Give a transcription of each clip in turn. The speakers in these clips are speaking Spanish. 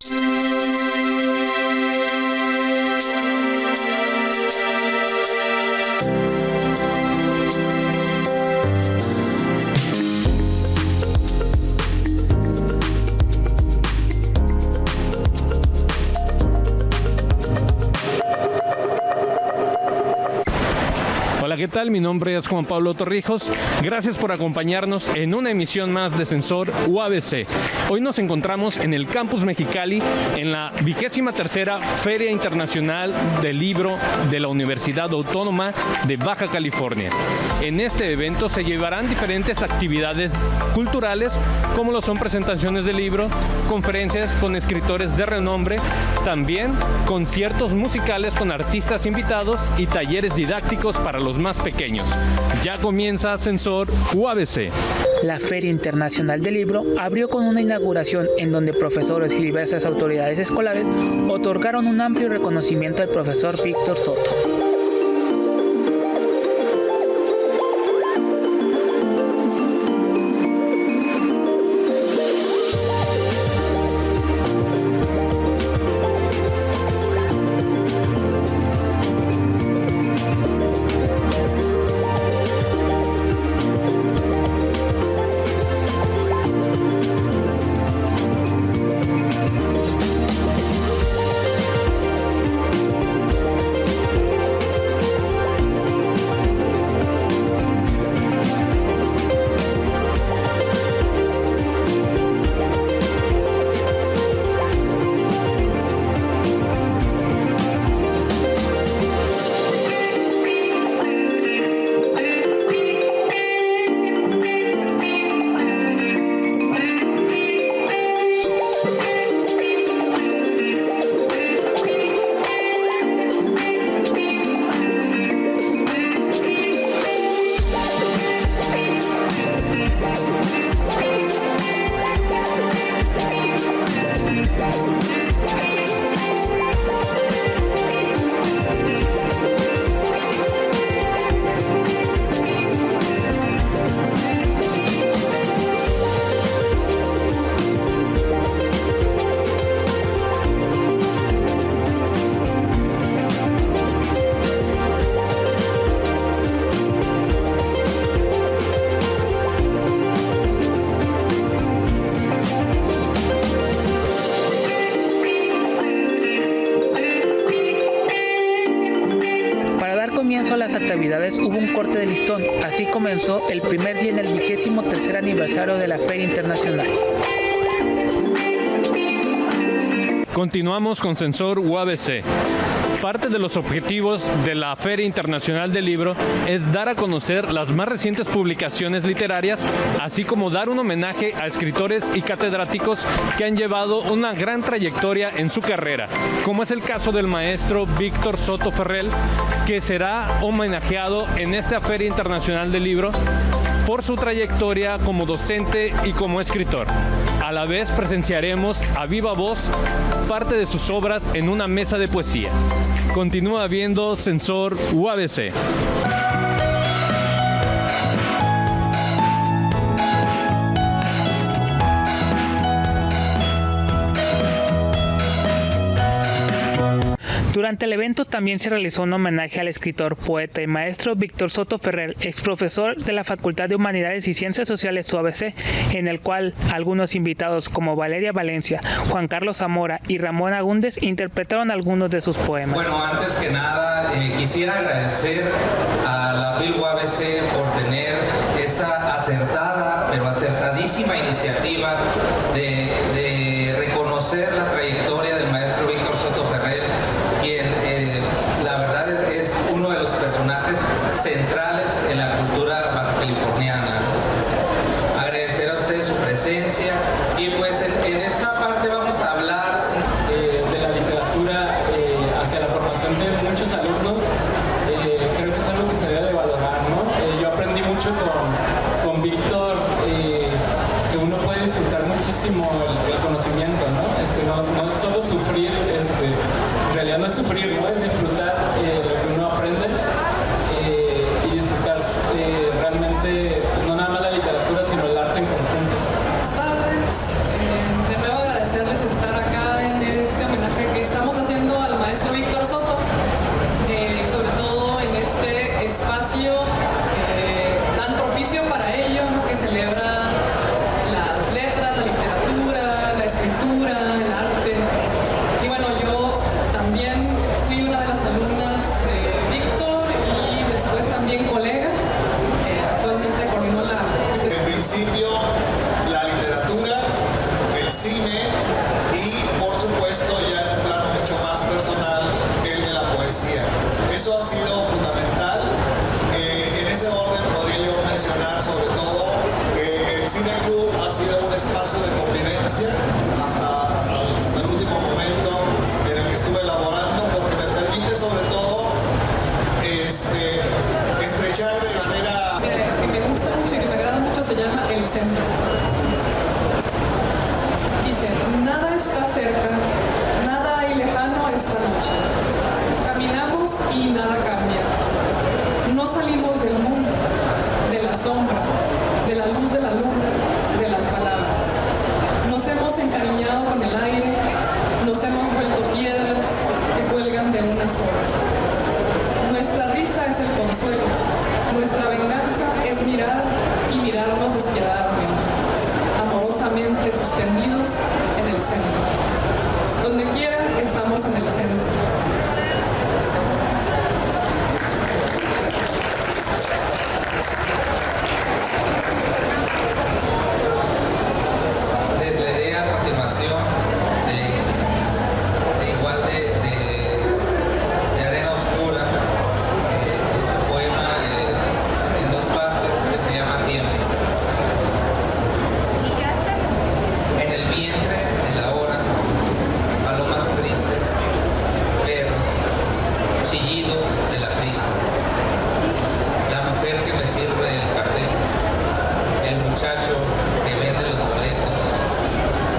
Hola, ¿qué tal? Mi nombre es Juan Pablo Torrijos. Gracias por acompañarnos en una emisión más de Sensor UABC. Hoy nos encontramos en el Campus Mexicali en la 23ª Feria Internacional del Libro de la Universidad Autónoma de Baja California. En este evento se llevarán diferentes actividades culturales, como lo son presentaciones de libro, conferencias con escritores de renombre, también conciertos musicales con artistas invitados y talleres didácticos para los más pequeños. Ya comienza Sensor UABC. La Feria Internacional del Libro abrió con una inauguración en donde profesores y diversas autoridades escolares otorgaron un amplio reconocimiento al profesor Víctor Soto. Comienzo a las actividades hubo un corte de listón, así comenzó el primer día en el 23º aniversario de la Feria Internacional. Continuamos con Sensor UABC. Parte de los objetivos de la Feria Internacional del Libro es dar a conocer las más recientes publicaciones literarias, así como dar un homenaje a escritores y catedráticos que han llevado una gran trayectoria en su carrera, como es el caso del maestro Víctor Soto Ferrell, que será homenajeado en esta Feria Internacional del Libro por su trayectoria como docente y como escritor. A la vez presenciaremos a viva voz parte de sus obras en una mesa de poesía. Continúa viendo Sensor UABC. Durante el evento también se realizó un homenaje al escritor, poeta y maestro Víctor Soto Ferrell, exprofesor de la Facultad de Humanidades y Ciencias Sociales UABC, en el cual algunos invitados como Valeria Valencia, Juan Carlos Zamora y Ramón Agúndez interpretaron algunos de sus poemas. Bueno, antes que nada quisiera agradecer a la FIL UABC por tener esta acertada, pero acertadísima iniciativa de reconocer la trayectoria del maestro Víctor Soto Ferrell, quien la verdad es uno de los personajes centrales en la cultura baja californiana. Agradecer a ustedes su presencia y pues en esta parte vamos a hablar de la literatura hacia la formación de muchos alumnos. Creo que es algo que se debe de valorar, ¿no? Yo aprendí mucho con Víctor, que uno puede disfrutar muchísimo el conocimiento, ¿no? No es solo sufrir, en realidad no es sufrir, ¿no? Es disfrutar lo que uno aprende y disfrutar realmente no nada más la literatura, sino el arte en conjunto. Buenas tardes, de nuevo agradecerles estar acá en supuesto, ya en un plano mucho más personal, el de la poesía. Eso ha sido fundamental. En ese orden podría yo mencionar sobre todo que el Cine Club ha sido un espacio de convivencia hasta el último momento en el que estuve elaborando, porque me permite sobre todo estrechar de manera... Que me gusta mucho y que me agrada mucho se llama El Centro. Dice, nada está cerca, nada hay lejano esta noche. Caminamos y nada cambia. No salimos del mundo, de la sombra, de la luz de la luna, de las palabras. Nos hemos encariñado con el aire, nos hemos vuelto piedras que cuelgan de una soga. Nuestra risa es el consuelo, nuestra venganza es mirar y mirarnos despiadadamente, amorosamente suspendidos en el centro. Donde quiera estamos en el centro. Les leeré a continuación igual de Arena Oscura, este poema en dos partes que se llama Tiempo. En el vientre de la hora, palomas tristes, perros, chillidos de la prisa, la mujer que me sirve el café, el muchacho que vende los boletos,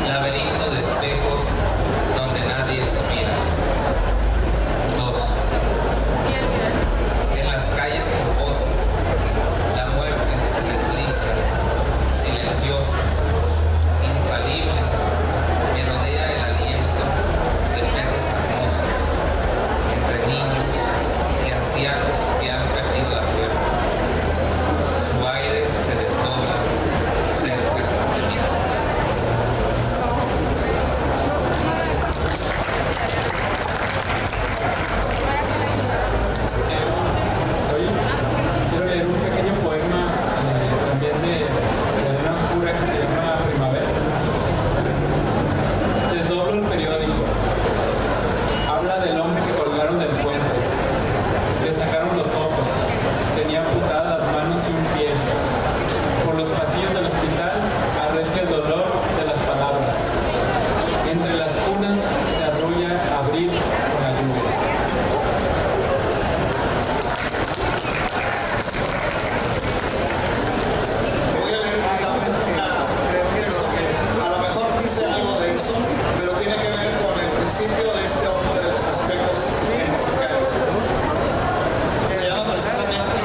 laberinto de espejos donde nadie se mira. 2. En las calles polvosas, la muerte se desliza, silenciosa, infalible, me rodea el aliento de perros hermosos, entre niños y ancianos que han perdido la fuerza. Su aire se desdobla cerca de mí. Quiero leer un pequeño poema también de Arena Oscura que se llama Primavera. Desdoblo el periódico. Habla del hombre que colgaron del puente. Le sacaron los ojos. Tenía amputadas las manos y un pie. Por los pasillos del hospital arrecia el dolor de las palabras. Entre las cunas se arrulla abril con la lluvia. Voy a leer quizá un texto que a lo mejor dice algo de eso, pero tiene que ver con el principio de este hombre de los espejos en Mexicali. Se llama precisamente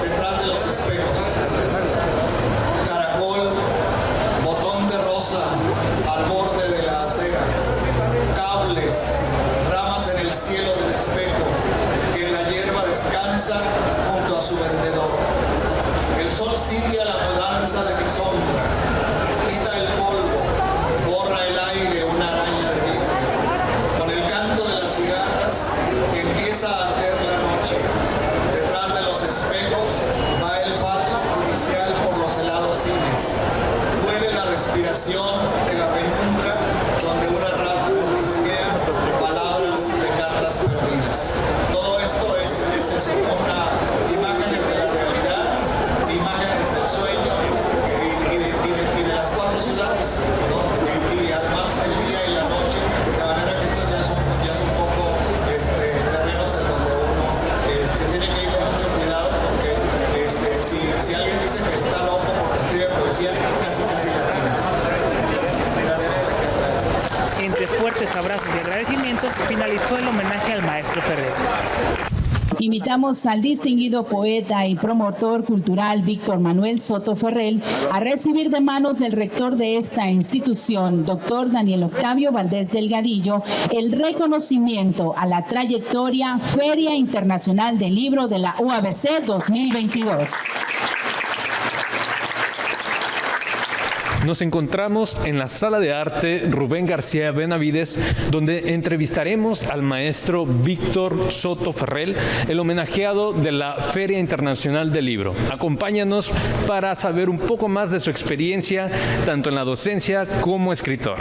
Detrás de los espejos. Caracol, botón de rosa al borde de la acera, cables, ramas en el cielo del espejo, que en la hierba descansa junto a su vendedor. El sol sitia la mudanza de mi sombra, quita el polvo, borra el aire una araña de vidrio. Con el canto de las cigarras empieza a arder la noche. Detrás de los espejos va el falso judicial por los helados cines. Duele la respiración de la penumbra donde una rata policía palabras de cartas perdidas. Todo esto es eso, imágenes de la realidad, imágenes del sueño y de las cuatro ciudades, ¿no? Y además el día y la noche, de manera que esto ya es un poco terrenos en donde uno se tiene que ir con mucho cuidado, porque si alguien dice que está loco porque escribe poesía, casi latina. Gracias. Entre fuertes abrazos y agradecimientos, finalizó el homenaje al maestro Ferrer. Invitamos al distinguido poeta y promotor cultural Víctor Manuel Soto Ferrer a recibir de manos del rector de esta institución, doctor Daniel Octavio Valdés Delgadillo, el reconocimiento a la trayectoria Feria Internacional del Libro de la UABC 2022. Nos encontramos en la Sala de Arte Rubén García Benavides, donde entrevistaremos al maestro Víctor Soto Ferrer, el homenajeado de la Feria Internacional del Libro. Acompáñanos para saber un poco más de su experiencia, tanto en la docencia como escritor.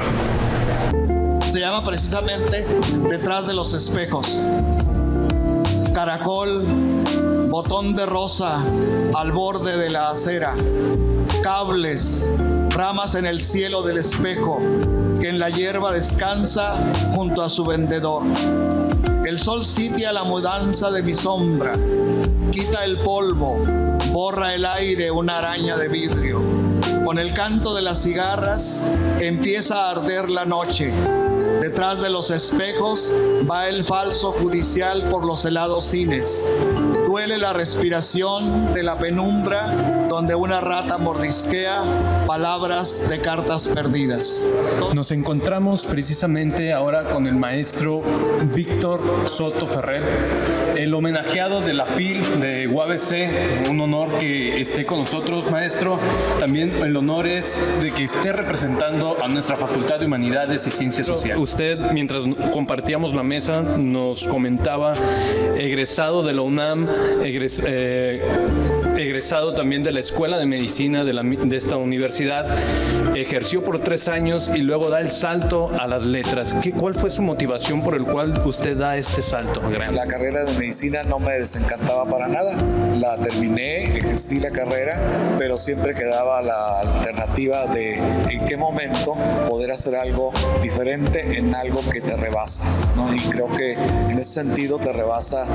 Se llama precisamente Detrás de los espejos. Caracol, botón de rosa al borde de la acera, cables, ramas en el cielo del espejo, que en la hierba descansa junto a su vendedor. El sol sitia la mudanza de mi sombra, quita el polvo, borra el aire una araña de vidrio. Con el canto de las cigarras empieza a arder la noche. Detrás de los espejos va el falso judicial por los helados cines. Duele la respiración de la penumbra donde una rata mordisquea palabras de cartas perdidas. Nos encontramos precisamente ahora con el maestro Víctor Soto Ferrer, el homenajeado de la FIL de UABC. Un honor que esté con nosotros, maestro. También el honor es de que esté representando a nuestra Facultad de Humanidades y Ciencias Sociales. Usted, mientras compartíamos la mesa, nos comentaba, egresado de la UNAM, egresado también de la Escuela de Medicina de esta universidad, ejerció por 3 años y luego da el salto a las letras. ¿Cuál fue su motivación por el cual usted da este salto grande? La carrera de medicina no me desencantaba para nada. La terminé, ejercí la carrera, pero siempre quedaba la alternativa de en qué momento poder hacer algo diferente en algo que te rebasa, ¿no? Y creo que en ese sentido te rebasa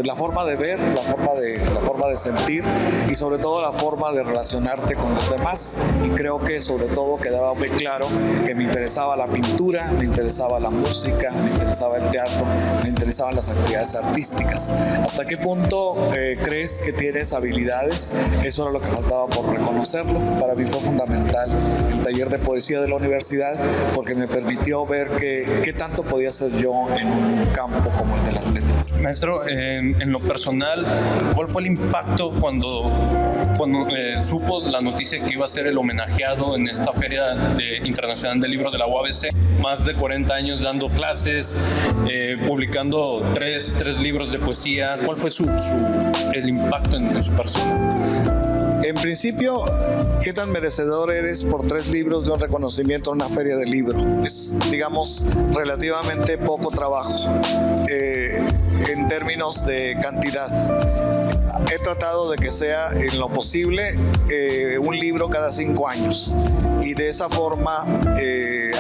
la forma de ver, la forma de sentir y sobre todo la forma de relacionarte con los demás. Y creo que sobre todo quedaba muy claro que me interesaba la pintura, me interesaba la música, me interesaba el teatro, me interesaban las actividades artísticas. ¿Hasta qué punto crees que tienes habilidades? Eso era lo que faltaba por reconocerlo. Para mí fue fundamental el taller de poesía de la universidad porque me permitió ver qué tanto podía hacer yo en un campo como el de las letras. Maestro, en lo personal, ¿cuál fue el impacto cuando supo la noticia que iba a ser el homenajeado en esta Feria Internacional del Libro de la UABC? Más de 40 años dando clases, publicando tres libros de poesía. ¿Cuál fue el impacto en su persona? En principio, ¿qué tan merecedor eres por 3 libros de un reconocimiento en una feria de libro? Es, digamos, relativamente poco trabajo en términos de cantidad. He tratado de que sea en lo posible un libro cada 5 años y de esa forma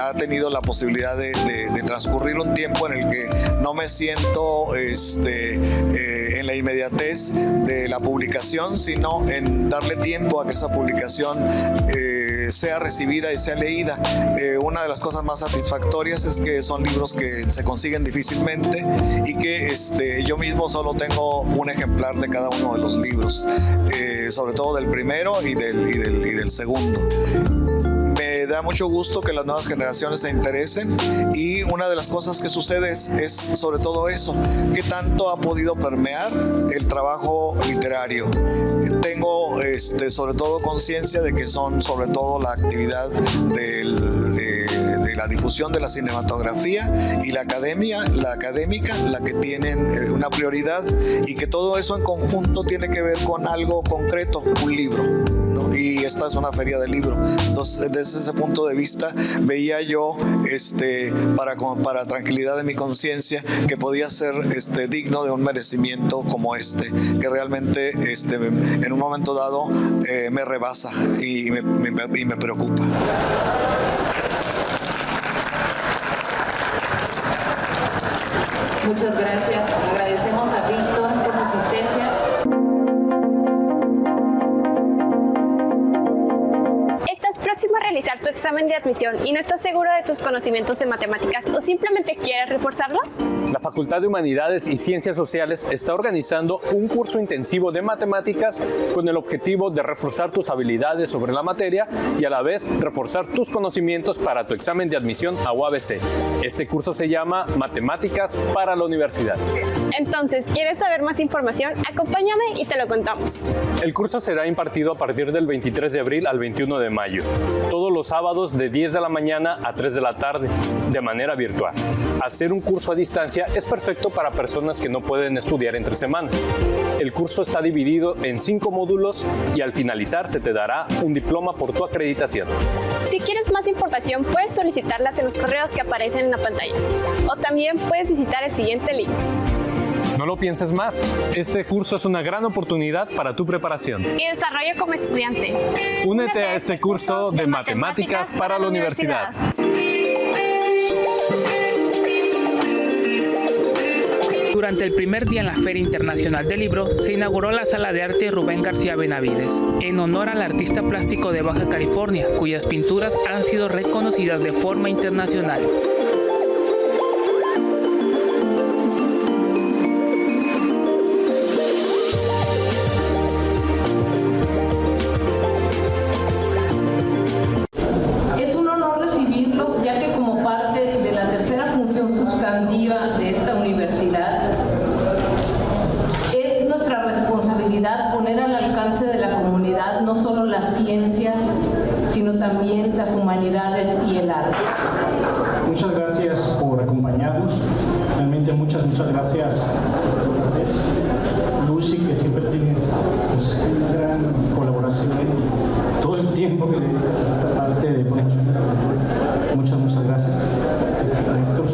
ha tenido la posibilidad de transcurrir un tiempo en el que no me siento en la inmediatez de la publicación, sino en darle tiempo a que esa publicación sea recibida y sea leída. Una de las cosas más satisfactorias es que son libros que se consiguen difícilmente y que yo mismo solo tengo un ejemplar de cada uno de los libros, sobre todo del primero y del segundo. Me da mucho gusto que las nuevas generaciones se interesen y una de las cosas que sucede es sobre todo eso, qué tanto ha podido permear el trabajo literario. Tengo sobre todo conciencia de que son sobre todo la actividad de la difusión de la cinematografía y la académica la que tienen una prioridad y que todo eso en conjunto tiene que ver con algo concreto, un libro, ¿no? Y esta es una feria de libro. Entonces, desde ese punto de vista, veía yo, para tranquilidad de mi conciencia, que podía ser digno de un merecimiento como que realmente en un momento dado me rebasa y me preocupa. Muchas gracias. Agradecemos a Víctor por su asistencia. ¿Estás próximo a realizar tu examen de admisión y no estás seguro de tus conocimientos en matemáticas o simplemente quieres reforzarlos? La Facultad de Humanidades y Ciencias Sociales está organizando un curso intensivo de matemáticas con el objetivo de reforzar tus habilidades sobre la materia y a la vez reforzar tus conocimientos para tu examen de admisión a UABC. Este curso se llama Matemáticas para la Universidad. Entonces, ¿quieres saber más información? Acompáñame y te lo contamos. El curso será impartido a partir del 23 de abril al 21 de mayo, todos los sábados de 10 de la mañana a 3 de la tarde, de manera virtual. Hacer un curso a distancia es perfecto para personas que no pueden estudiar entre semana. El curso está dividido en 5 módulos y al finalizar se te dará un diploma por tu acreditación. Si quieres más información, puedes solicitarlas en los correos que aparecen en la pantalla. O también puedes visitar el siguiente link. No lo pienses más, este curso es una gran oportunidad para tu preparación. Y desarrollo como estudiante. Únete a este curso de Matemáticas para la Universidad. Durante el primer día en la Feria Internacional del Libro, se inauguró la Sala de Arte Rubén García Benavides, en honor al artista plástico de Baja California, cuyas pinturas han sido reconocidas de forma internacional. Es un honor recibirlos, ya que como parte de la tercera función sustantiva de esta universidad, es nuestra responsabilidad poner al alcance de la comunidad no solo las ciencias, sino también las humanidades y el arte. Muchas gracias por acompañarnos. Realmente muchas gracias, Lucy, que siempre tienes una gran colaboración y todo el tiempo que le dedicas a esta parte de promoción de la cultura. Muchas gracias, maestros.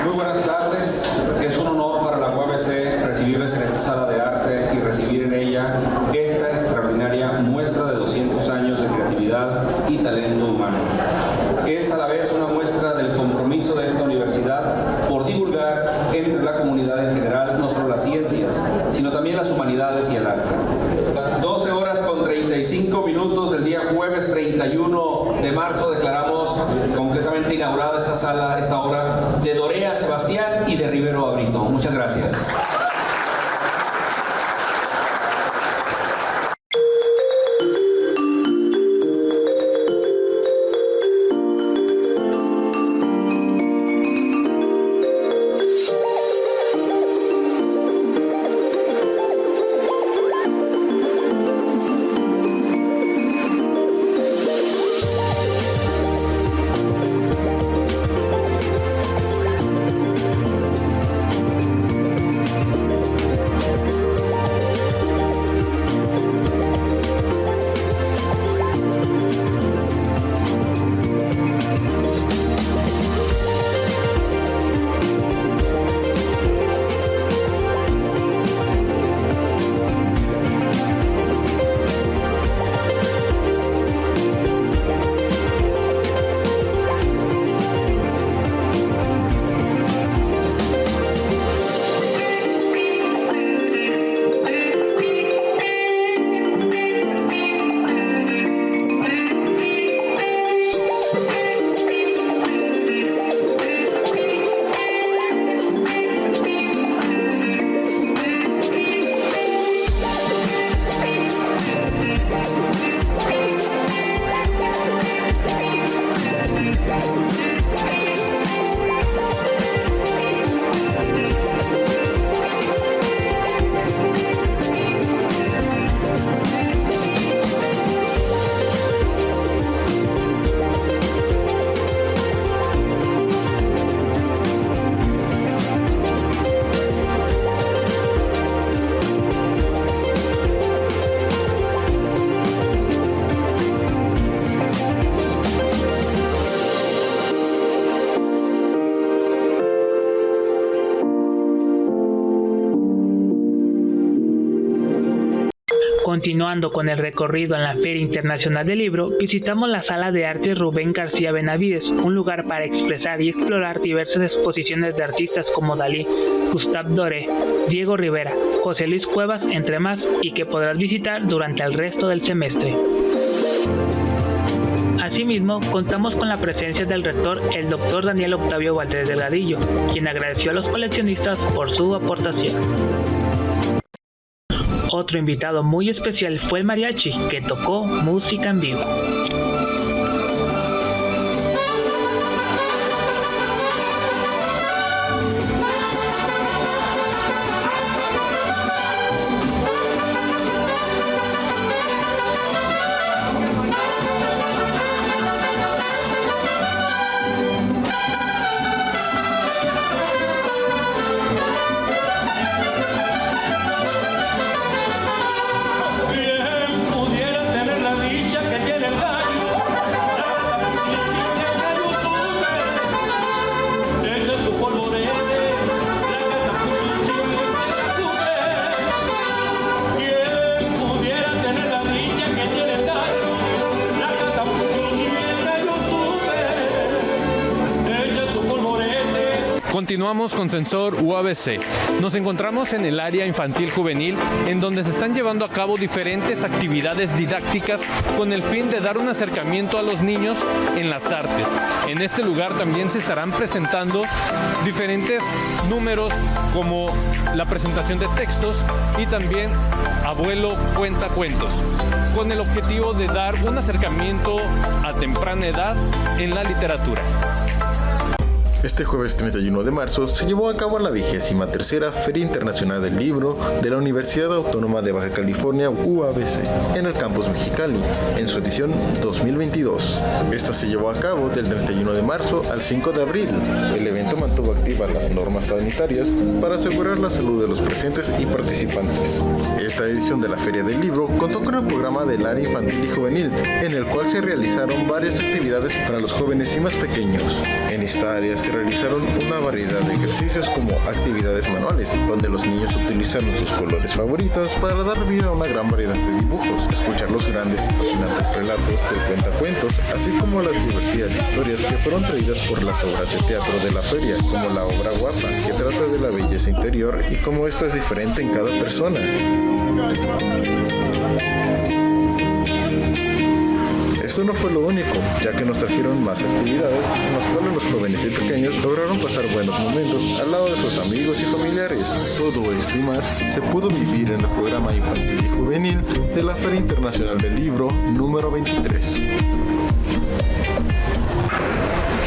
Muy buenas tardes. Es un honor para la UABC recibirles en esta sala de arte y recibir en ella esta extraordinaria muestra de 200 años de creatividad y talento humano. Es a la vez una muestra del compromiso de esta universidad por divulgar entre la comunidad en general no solo las ciencias, sino también las humanidades y el arte. 12 horas con 35 minutos del día jueves 31 de marzo declaramos completamente inaugurada esta sala, esta obra de Dorea Sebastián y de Rivero a Brito. Muchas gracias. Continuando con el recorrido en la Feria Internacional del Libro, visitamos la Sala de Arte Rubén García Benavides, un lugar para expresar y explorar diversas exposiciones de artistas como Dalí, Gustave Doré, Diego Rivera, José Luis Cuevas, entre más, y que podrás visitar durante el resto del semestre. Asimismo, contamos con la presencia del rector, el Dr. Daniel Octavio Valdés Delgadillo, quien agradeció a los coleccionistas por su aportación. Otro invitado muy especial fue el mariachi, que tocó música en vivo. Bien pudiera tener la dicha que Continuamos con Sensor UABC. Nos encontramos en el área infantil juvenil, en donde se están llevando a cabo diferentes actividades didácticas con el fin de dar un acercamiento a los niños en las artes. En este lugar también se estarán presentando diferentes números como la presentación de textos y también Abuelo cuenta cuentos, con el objetivo de dar un acercamiento a temprana edad en la literatura. Este jueves 31 de marzo se llevó a cabo la 23ª Feria Internacional del Libro de la Universidad Autónoma de Baja California UABC en el campus Mexicali, en su edición 2022. Esta se llevó a cabo del 31 de marzo al 5 de abril. El evento mantuvo activas las normas sanitarias para asegurar la salud de los presentes y participantes. Esta edición de la Feria del Libro contó con el programa del área infantil y juvenil, en el cual se realizaron varias actividades para los jóvenes y más pequeños. En esta área se realizaron una variedad de ejercicios como actividades manuales, donde los niños utilizaron sus colores favoritos para dar vida a una gran variedad de dibujos, escuchar los grandes y fascinantes relatos del cuentacuentos, así como las divertidas historias que fueron traídas por las obras de teatro de la feria, como la obra Guapa, que trata de la belleza interior y cómo esta es diferente en cada persona. Esto no fue lo único, ya que nos trajeron más actividades en las cuales los jóvenes y pequeños lograron pasar buenos momentos al lado de sus amigos y familiares. Todo esto y más se pudo vivir en el programa infantil y juvenil de la Feria Internacional del Libro número 23.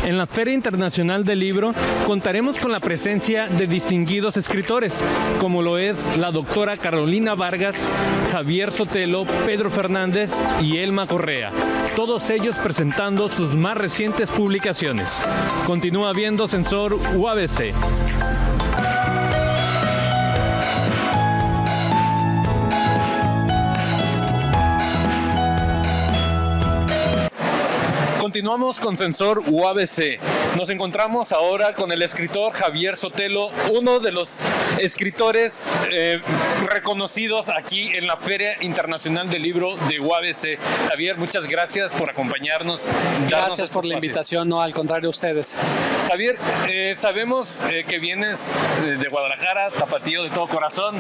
En la Feria Internacional del Libro contaremos con la presencia de distinguidos escritores, como lo es la doctora Carolina Vargas, Javier Sotelo, Pedro Fernández y Elma Correa, todos ellos presentando sus más recientes publicaciones. Continúa viendo Sensor UABC. Continuamos con Sensor UABC. Nos encontramos ahora con el escritor Javier Sotelo, uno de los escritores reconocidos aquí en la Feria Internacional del Libro de UABC. Javier, muchas gracias por acompañarnos. Gracias por la invitación, no, al contrario, ustedes. Javier, sabemos que vienes de Guadalajara, tapatío de todo corazón.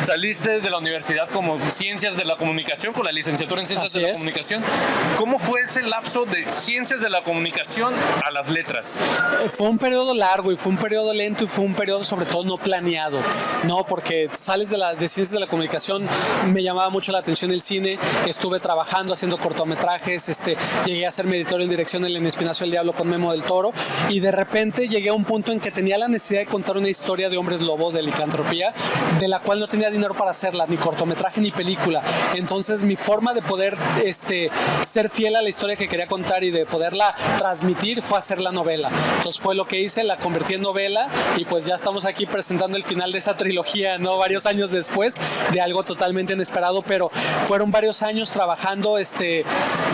Saliste de la universidad como Ciencias de la Comunicación, con la licenciatura en Ciencias de la Comunicación. ¿Cómo fue ese lapso de Ciencias de la Comunicación a las letras? Fue un periodo largo y fue un periodo lento y fue un periodo sobre todo no planeado, ¿no? Porque sales de Ciencias de la Comunicación, me llamaba mucho la atención el cine, estuve trabajando haciendo cortometrajes, llegué a ser meritorio en dirección en El Espinazo del Diablo con Memo del Toro, y de repente llegué a un punto en que tenía la necesidad de contar una historia de hombres lobo, de licantropía, de la cual no tenía dinero para hacerla, ni cortometraje ni película. Entonces mi forma de poder ser fiel a la historia que quería contar y de poderla transmitir fue hacer la novela. Entonces fue lo que hice, la convertí en novela y pues ya estamos aquí presentando el final de esa trilogía, ¿no? Varios años después de algo totalmente inesperado, pero fueron varios años trabajando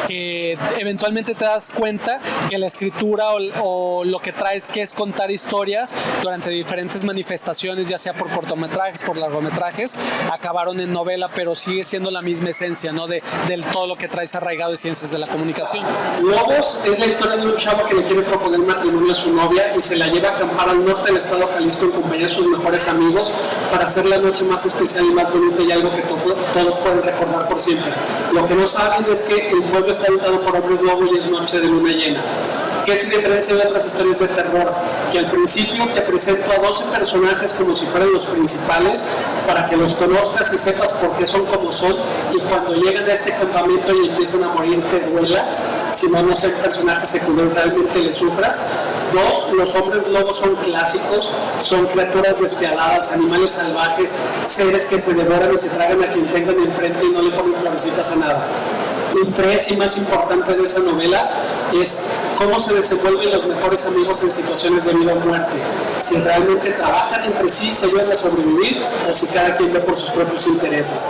que eventualmente te das cuenta que la escritura o lo que traes que es contar historias durante diferentes manifestaciones, ya sea por cortometrajes, por largometrajes, acabaron en novela, pero sigue siendo la misma esencia, ¿no? Del todo lo que traes arraigado de Ciencias de la Comunicación. Lobos es la historia de un chavo que le quiere proponer matrimonio a su novia y se la lleva a acampar al norte del estado Jalisco en compañía de sus mejores amigos para hacer la noche más especial y más bonita y algo que todos pueden recordar por siempre. Lo que no saben es que el pueblo está habitado por hombres lobo y es noche de luna llena. ¿Qué se diferencia de otras historias de terror? Que al principio te presento a 12 personajes como si fueran los principales para que los conozcas y sepas por qué son como son, y cuando llegan a este campamento y empiezan a morir te duela, si no ser personajes secundarios realmente le sufras. 2, los hombres lobos son clásicos, son criaturas despiadadas, animales salvajes, seres que se devoran y se tragan a quien tengan enfrente y no le ponen florecitas a nada. Y 3, y más importante de esa novela, es cómo se desenvuelven los mejores amigos en situaciones de vida o muerte. Si realmente trabajan entre sí, se ayudan a sobrevivir, o si cada quien ve por sus propios intereses.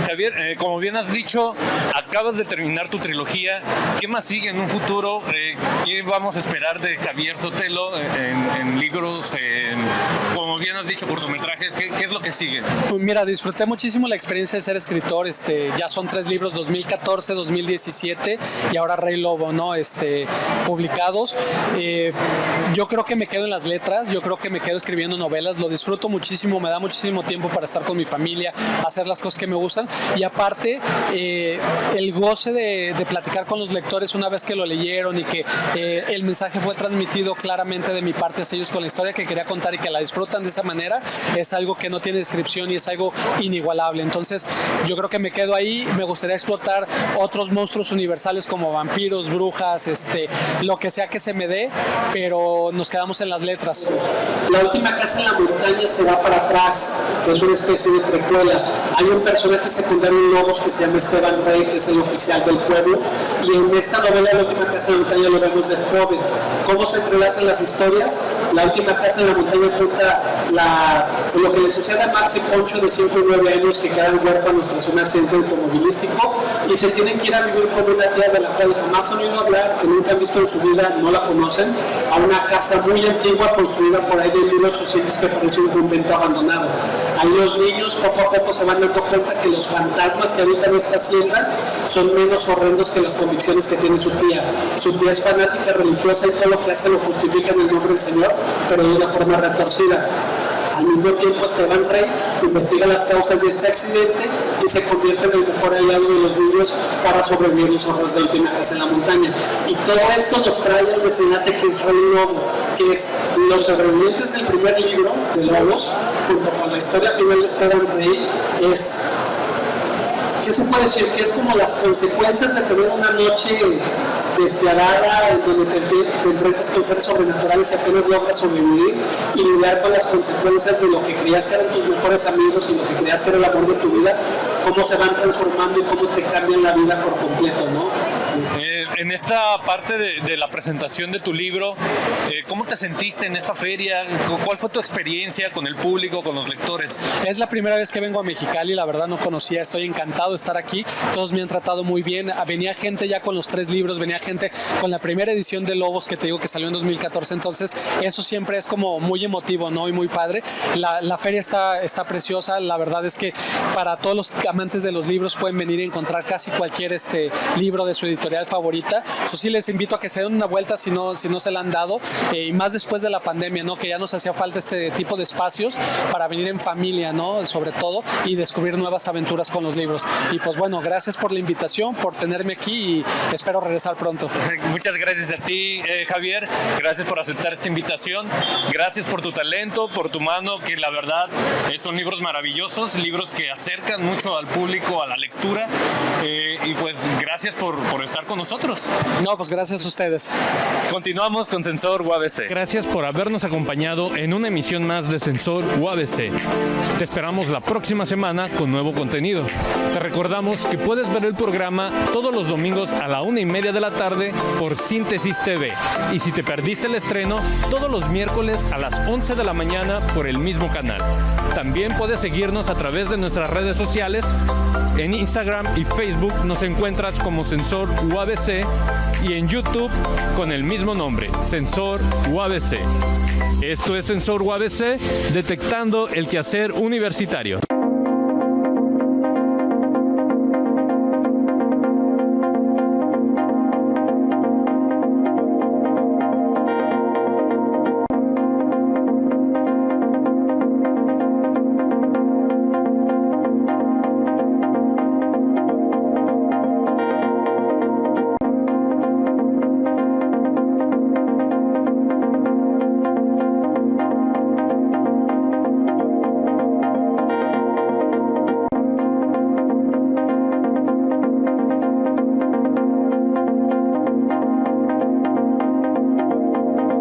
Javier, como bien has dicho, acabas de terminar tu trilogía. ¿Qué más sigue en un futuro? ¿Qué vamos a esperar de Javier Sotelo en libros, como bien has dicho, cortometrajes? ¿Qué es lo que sigue? Pues mira, disfruté muchísimo la experiencia de ser escritor. Ya son 3 libros, 2014, 2017 y ahora Rey Lobo, ¿no? Publicados. Yo creo que me quedo en las letras, yo creo que me quedo escribiendo novelas, lo disfruto muchísimo, me da muchísimo tiempo para estar con mi familia, hacer las cosas que me gustan, y aparte el goce de platicar con los lectores una vez que lo leyeron y que el mensaje fue transmitido claramente de mi parte hacia ellos con la historia que quería contar y que la disfrutan de esa manera, es algo que no tiene descripción y es algo inigualable. Entonces yo creo que me quedo ahí. Me gustaría explotar otros monstruos universales como vampiros, brujas, lo que sea que se me dé, pero nos quedamos en las letras. La última casa en la montaña se va para atrás, es una especie de precuela. Hay un personaje secundario en Lobos que se llama Esteban Rey, que es el oficial del pueblo, y en esta novela La última casa en la montaña lo vemos de joven. ¿Cómo se entrelazan las historias? La última casa en la montaña cuenta lo que le sucede a Max y Poncho de 5 y 9 años que quedan huérfanos tras un accidente automovilístico y se tienen que ir a vivir con una tía de la cual jamás han oído hablar, que nunca han visto en su vida, no la conocen, a una casa muy antigua construida por ahí de 1800 que parece un convento abandonado. Ahí los niños poco a poco se van dando cuenta que los fantasmas que habitan esta hacienda son menos horrendos que las convicciones que tiene su tía. Su tía es fanática religiosa y todo lo que hace lo justifica en el nombre del Señor, pero de una forma retorcida. Al mismo tiempo, Esteban Rey investiga las causas de este accidente y se convierte en el mejor aliado de los niños para sobrevivir los horrores de la última casa en la montaña. Y todo esto nos trae el desenlace que es Rey Lobo, que es los sobrevivientes del primer libro de Lobos, junto con la historia final de Esteban Rey, es... ¿Qué se puede decir? Que es como las consecuencias de tener una noche despiadada en donde te enfrentas con seres sobrenaturales y apenas logras sobrevivir y lidiar con las consecuencias de lo que creías que eran tus mejores amigos y lo que creías que era el amor de tu vida, cómo se van transformando y cómo te cambian la vida por completo, ¿no? En esta parte de la presentación de tu libro, ¿cómo te sentiste en esta feria? ¿Cuál fue tu experiencia con el público, con los lectores? Es la primera vez que vengo a Mexicali, la verdad no conocía, estoy encantado de estar aquí, todos me han tratado muy bien, venía gente ya con los 3 libros, venía gente con la primera edición de Lobos que te digo que salió en 2014, entonces eso siempre es como muy emotivo, ¿no? Y muy padre. La feria está preciosa, la verdad es que para todos los amantes de los libros pueden venir a encontrar casi cualquier libro de su editorial favorita. Eso sí, les invito a que se den una vuelta si no se la han dado, y más después de la pandemia, ¿no? Que ya nos hacía falta este tipo de espacios para venir en familia, ¿no? Sobre todo, y descubrir nuevas aventuras con los libros. Y pues bueno, gracias por la invitación, por tenerme aquí y espero regresar pronto. Muchas gracias a ti, Javier, gracias por aceptar esta invitación, gracias por tu talento, por tu mano, que la verdad son libros maravillosos, libros que acercan mucho al público a la lectura, y pues gracias por estar con nosotros. No, pues gracias a ustedes. Continuamos con Sensor UABC. Gracias por habernos acompañado en una emisión más de Sensor UABC. Te esperamos la próxima semana con nuevo contenido. Te recordamos que puedes ver el programa todos los domingos a la 1:30 de la tarde por Síntesis TV. Y si te perdiste el estreno, todos los miércoles a las 11 de la mañana por el mismo canal. También puedes seguirnos a través de nuestras redes sociales. En Instagram y Facebook nos encuentras como Sensor UABC y en YouTube con el mismo nombre, Sensor UABC. Esto es Sensor UABC, detectando el quehacer universitario.